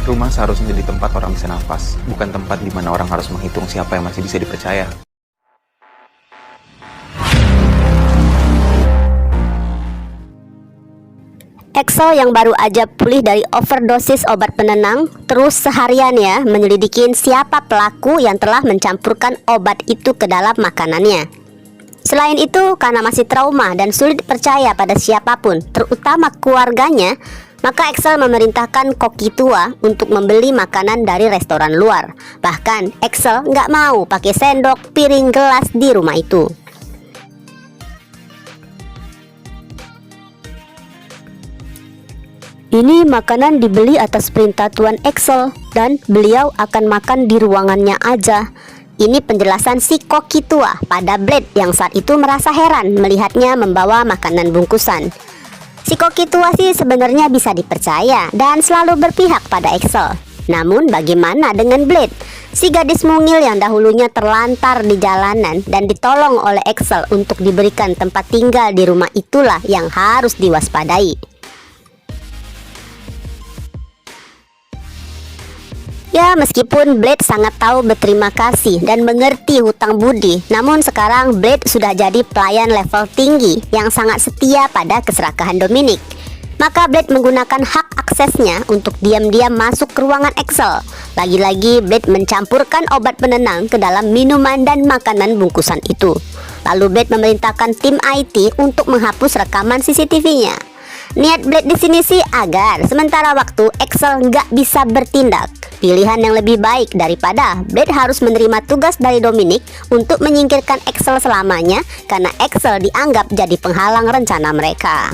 Rumah seharusnya jadi tempat orang bisa nafas, bukan tempat di mana orang harus menghitung siapa yang masih bisa dipercaya. Axel yang baru aja pulih dari overdosis obat penenang terus seharian ya menyelidikin siapa pelaku yang telah mencampurkan obat itu ke dalam makanannya. Selain itu, karena masih trauma dan sulit percaya pada siapapun, terutama keluarganya, maka Axel memerintahkan koki tua untuk membeli makanan dari restoran luar. Bahkan Axel nggak mau pakai sendok, piring, gelas di rumah itu. Ini makanan dibeli atas perintah Tuan Axel dan beliau akan makan di ruangannya aja. Ini penjelasan si koki tua pada Blade yang saat itu merasa heran melihatnya membawa makanan bungkusan. Si koki tua sih sebenarnya bisa dipercaya dan selalu berpihak pada Axel. Namun bagaimana dengan Blade? Si gadis mungil yang dahulunya terlantar di jalanan dan ditolong oleh Axel untuk diberikan tempat tinggal di rumah itulah yang harus diwaspadai. Ya, meskipun Blade sangat tahu berterima kasih dan mengerti hutang budi, namun sekarang Blade sudah jadi pelayan level tinggi yang sangat setia pada keserakahan Dominic. Maka Blade menggunakan hak aksesnya untuk diam-diam masuk ke ruangan Axel. Lagi-lagi Blade mencampurkan obat penenang ke dalam minuman dan makanan bungkusan itu. Lalu Blade memerintahkan tim IT untuk menghapus rekaman CCTV-nya. Niat Blade di sini sih agar sementara waktu Axel nggak bisa bertindak. Pilihan yang lebih baik daripada Blade harus menerima tugas dari Dominic untuk menyingkirkan Axel selamanya karena Axel dianggap jadi penghalang rencana mereka.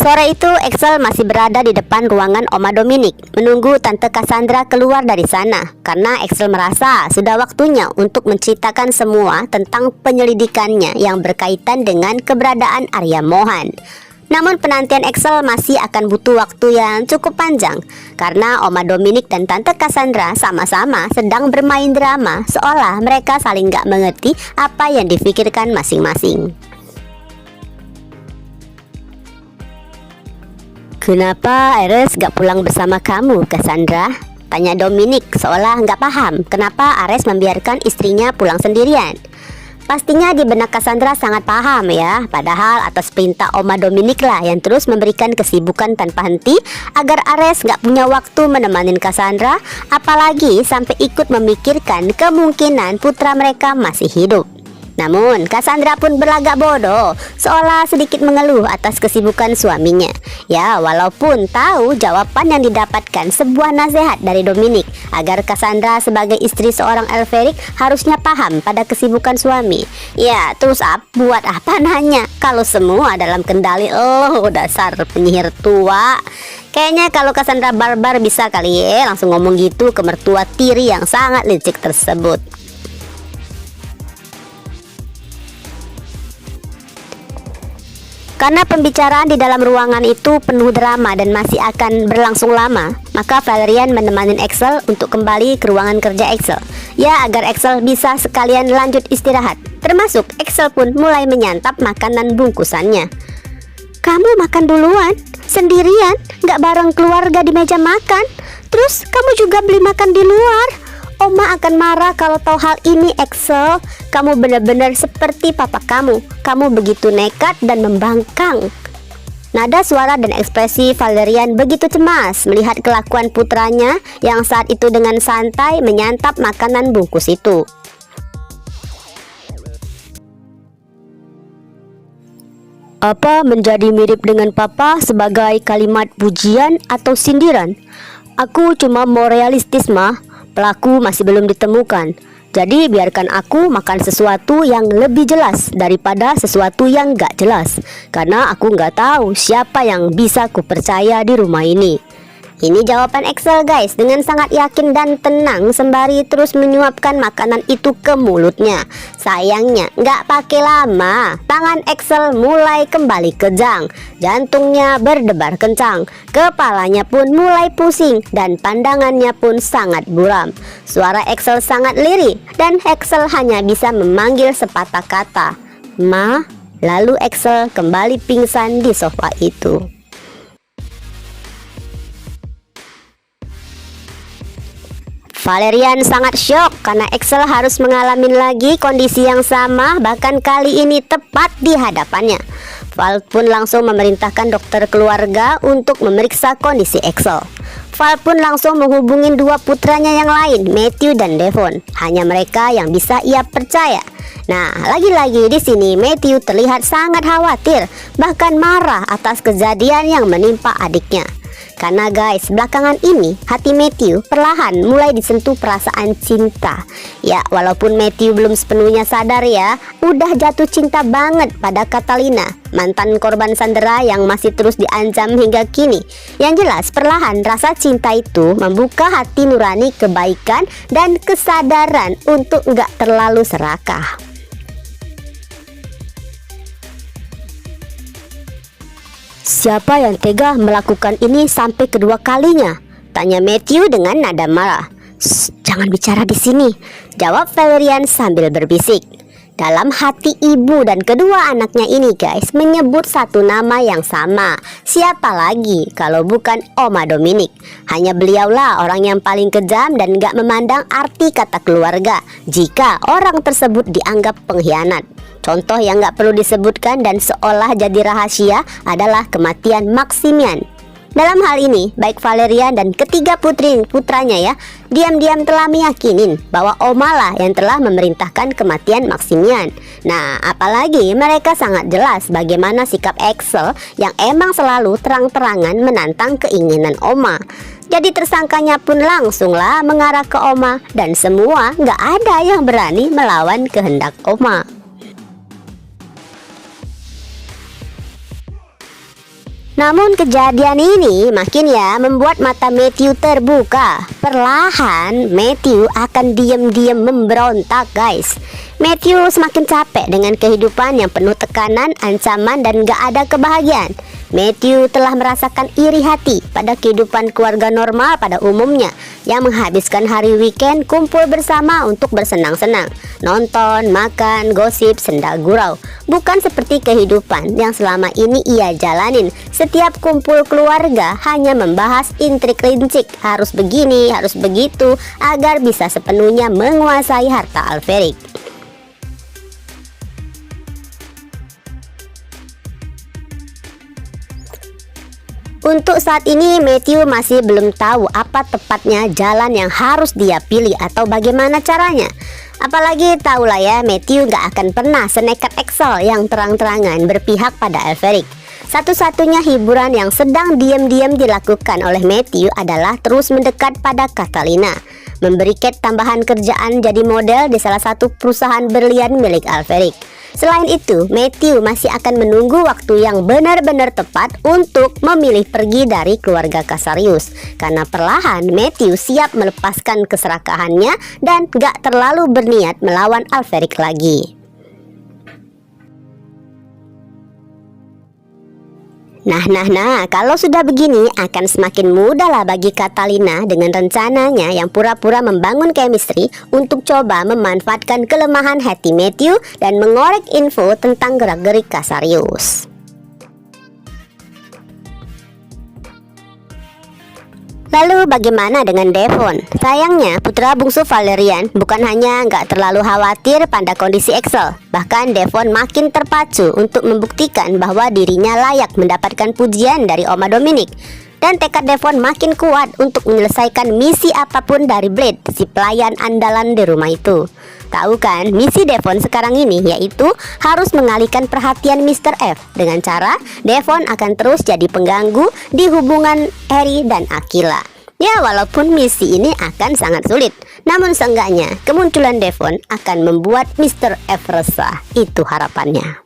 Sore itu Axel masih berada di depan ruangan Oma Dominic menunggu Tante Cassandra keluar dari sana karena Axel merasa sudah waktunya untuk menceritakan semua tentang penyelidikannya yang berkaitan dengan keberadaan Arya Mohan. Namun penantian Axel masih akan butuh waktu yang cukup panjang karena Oma Dominic dan Tante Cassandra sama-sama sedang bermain drama seolah mereka saling gak mengerti apa yang difikirkan masing-masing. Kenapa Ares gak pulang bersama kamu, Cassandra? Tanya Dominic seolah gak paham kenapa Ares membiarkan istrinya pulang sendirian. Pastinya di benak Cassandra sangat paham ya, padahal atas perintah Oma Dominic lah yang terus memberikan kesibukan tanpa henti agar Ares gak punya waktu menemani Cassandra, apalagi sampai ikut memikirkan kemungkinan putra mereka masih hidup. Namun Cassandra pun berlagak bodoh, seolah sedikit mengeluh atas kesibukan suaminya. Ya, walaupun tahu jawaban yang didapatkan sebuah nasihat dari Dominic agar Cassandra sebagai istri seorang Elferic harusnya paham pada kesibukan suami. Ya, terus buat apa nanya kalau semua dalam kendali lo, dasar penyihir tua. Kayaknya kalau Cassandra barbar bisa kali ya langsung ngomong gitu ke mertua tiri yang sangat licik tersebut. Karena pembicaraan di dalam ruangan itu penuh drama dan masih akan berlangsung lama, maka Valerian menemani Axel untuk kembali ke ruangan kerja Axel. Ya, agar Axel bisa sekalian lanjut istirahat. Termasuk Axel pun mulai menyantap makanan bungkusannya. Kamu makan duluan? Sendirian? Gak bareng keluarga di meja makan? Terus kamu juga beli makan di luar? Oma akan marah kalau tahu hal ini, Axel. Kamu benar-benar seperti papa kamu. Kamu begitu nekat dan membangkang. Nada suara dan ekspresi Valerian begitu cemas melihat kelakuan putranya yang saat itu dengan santai menyantap makanan bungkus itu. Apa menjadi mirip dengan papa sebagai kalimat pujian atau sindiran? Aku cuma mau realistis, mah. Pelaku masih belum ditemukan. Jadi biarkan aku makan sesuatu yang lebih jelas daripada sesuatu yang gak jelas. Karena aku gak tahu siapa yang bisa kupercaya di rumah ini. Ini jawaban Axel guys, dengan sangat yakin dan tenang sembari terus menyuapkan makanan itu ke mulutnya. Sayangnya nggak pakai lama, tangan Axel mulai kembali kejang, jantungnya berdebar kencang, kepalanya pun mulai pusing dan pandangannya pun sangat buram. Suara Axel sangat lirih dan Axel hanya bisa memanggil sepatah kata, "Ma." Lalu Axel kembali pingsan di sofa itu. Valerian sangat syok karena Axel harus mengalami lagi kondisi yang sama, bahkan kali ini tepat di hadapannya. Val pun langsung memerintahkan dokter keluarga untuk memeriksa kondisi Axel. Val pun langsung menghubungi dua putranya yang lain, Matthew dan Devon. Hanya mereka yang bisa ia percaya. Nah, lagi-lagi di sini Matthew terlihat sangat khawatir, bahkan marah atas kejadian yang menimpa adiknya. Karena guys, belakangan ini hati Matthew perlahan mulai disentuh perasaan cinta. Ya, walaupun Matthew belum sepenuhnya sadar ya, udah jatuh cinta banget pada Catalina, mantan korban Sandra yang masih terus diancam hingga kini. Yang jelas, perlahan rasa cinta itu membuka hati nurani kebaikan dan kesadaran untuk nggak terlalu serakah. Siapa yang tega melakukan ini sampai kedua kalinya? Tanya Matthew dengan nada marah. Jangan bicara di sini, jawab Valerian sambil berbisik. Dalam hati ibu dan kedua anaknya ini guys menyebut satu nama yang sama. Siapa lagi kalau bukan Oma Dominic? Hanya beliaulah orang yang paling kejam dan gak memandang arti kata keluarga jika orang tersebut dianggap pengkhianat. Contoh yang gak perlu disebutkan dan seolah jadi rahasia adalah kematian Maximian. Dalam hal ini, baik Valerian dan ketiga putranya ya, diam-diam telah meyakinin bahwa Oma lah yang telah memerintahkan kematian Maximian. Nah, apalagi mereka sangat jelas bagaimana sikap Axel yang emang selalu terang-terangan menantang keinginan Oma. Jadi tersangkanya pun langsunglah mengarah ke Oma dan semua gak ada yang berani melawan kehendak Oma. Namun kejadian ini makin ya membuat mata Matthew terbuka. Perlahan Matthew akan diam-diam memberontak guys. Matthew semakin capek dengan kehidupan yang penuh tekanan, ancaman dan gak ada kebahagiaan. Matthew telah merasakan iri hati pada kehidupan keluarga normal pada umumnya yang menghabiskan hari weekend kumpul bersama untuk bersenang-senang, nonton, makan, gosip, senda gurau. Bukan seperti kehidupan yang selama ini ia jalanin. Setiap kumpul keluarga hanya membahas intrik-lincik, harus begini, harus begitu, agar bisa sepenuhnya menguasai harta Alferic. Untuk saat ini Matthew masih belum tahu apa tepatnya jalan yang harus dia pilih atau bagaimana caranya. Apalagi tahulah ya, Matthew gak akan pernah senekat Axel yang terang-terangan berpihak pada Alferic. Satu-satunya hiburan yang sedang diam-diam dilakukan oleh Matthew adalah terus mendekat pada Catalina, memberi Kate tambahan kerjaan jadi model di salah satu perusahaan berlian milik Alferic. Selain itu, Matthew masih akan menunggu waktu yang benar-benar tepat untuk memilih pergi dari keluarga Casarius. Karena perlahan Matthew siap melepaskan keserakahannya dan gak terlalu berniat melawan Alferic lagi. Nah, kalau sudah begini akan semakin mudah lah bagi Catalina dengan rencananya yang pura-pura membangun chemistry untuk coba memanfaatkan kelemahan hati Matthew dan mengorek info tentang gerak-gerik Casarius. Lalu bagaimana dengan Devon? Sayangnya putra bungsu Valerian bukan hanya nggak terlalu khawatir pada kondisi Axel, bahkan Devon makin terpacu untuk membuktikan bahwa dirinya layak mendapatkan pujian dari Oma Dominic. Dan tekad Devon makin kuat untuk menyelesaikan misi apapun dari Blade, si pelayan andalan di rumah itu. Tahu kan, misi Devon sekarang ini yaitu harus mengalihkan perhatian Mr. F dengan cara Devon akan terus jadi pengganggu di hubungan Harry dan Aquila. Ya, walaupun misi ini akan sangat sulit, namun seenggaknya kemunculan Devon akan membuat Mr. F resah. Itu harapannya.